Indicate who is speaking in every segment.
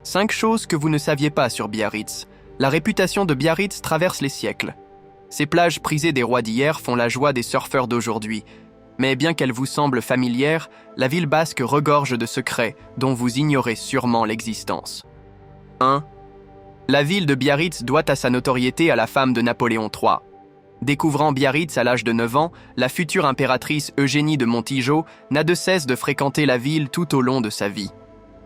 Speaker 1: 5 choses que vous ne saviez pas sur Biarritz. La réputation de Biarritz traverse les siècles. Ces plages prisées des rois d'hier font la joie des surfeurs d'aujourd'hui. Mais bien qu'elle vous semble familière, la ville basque regorge de secrets dont vous ignorez sûrement l'existence. 1. La ville de Biarritz doit à sa notoriété à la femme de Napoléon III. Découvrant Biarritz à l'âge de 9 ans, la future impératrice Eugénie de Montijo n'a de cesse de fréquenter la ville tout au long de sa vie.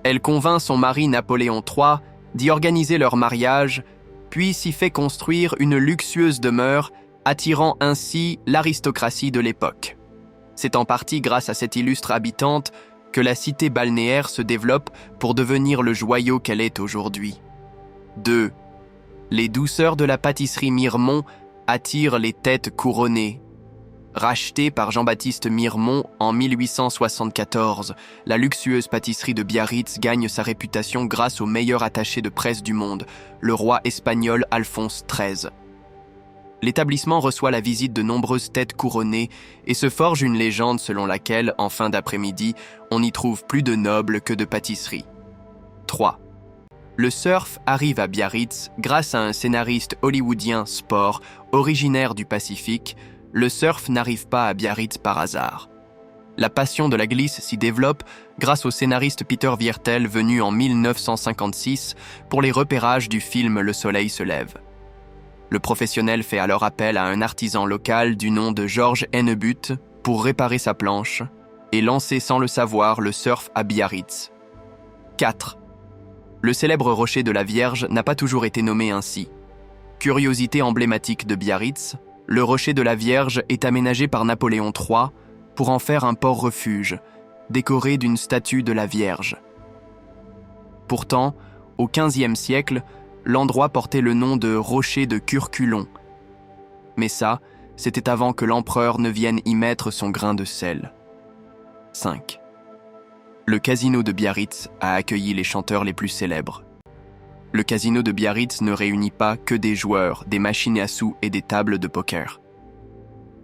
Speaker 1: Elle convainc son mari Napoléon III d'y organiser leur mariage, puis s'y fait construire une luxueuse demeure, attirant ainsi l'aristocratie de l'époque. C'est en partie grâce à cette illustre habitante que la cité balnéaire se développe pour devenir le joyau qu'elle est aujourd'hui. 2. Les douceurs de la pâtisserie Miremont attirent les têtes couronnées. Rachetée par Jean-Baptiste Miremont en 1874, la luxueuse pâtisserie de Biarritz gagne sa réputation grâce au meilleur attaché de presse du monde, le roi espagnol Alphonse XIII. L'établissement reçoit la visite de nombreuses têtes couronnées et se forge une légende selon laquelle, en fin d'après-midi, on n'y trouve plus de nobles que de pâtisseries. 3. Le surf arrive à Biarritz grâce à un scénariste hollywoodien sport originaire du Pacifique. Le surf n'arrive pas à Biarritz par hasard. La passion de la glisse s'y développe grâce au scénariste Peter Viertel venu en 1956 pour les repérages du film Le Soleil se lève. Le professionnel fait alors appel à un artisan local du nom de Georges Hennebut pour réparer sa planche et lancer sans le savoir le surf à Biarritz. 4. Le célèbre rocher de la Vierge n'a pas toujours été nommé ainsi. Curiosité emblématique de Biarritz, le rocher de la Vierge est aménagé par Napoléon III pour en faire un port-refuge, décoré d'une statue de la Vierge. Pourtant, au XVe siècle, l'endroit portait le nom de rocher de Curculon. Mais ça, c'était avant que l'empereur ne vienne y mettre son grain de sel. 5. Le casino de Biarritz a accueilli les chanteurs les plus célèbres. Le casino de Biarritz ne réunit pas que des joueurs, des machines à sous et des tables de poker.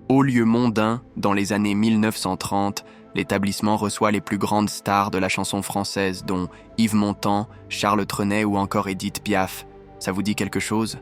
Speaker 1: Haut lieu mondain, dans les années 1930, l'établissement reçoit les plus grandes stars de la chanson française, dont Yves Montand, Charles Trenet ou encore Édith Piaf. Ça vous dit quelque chose ?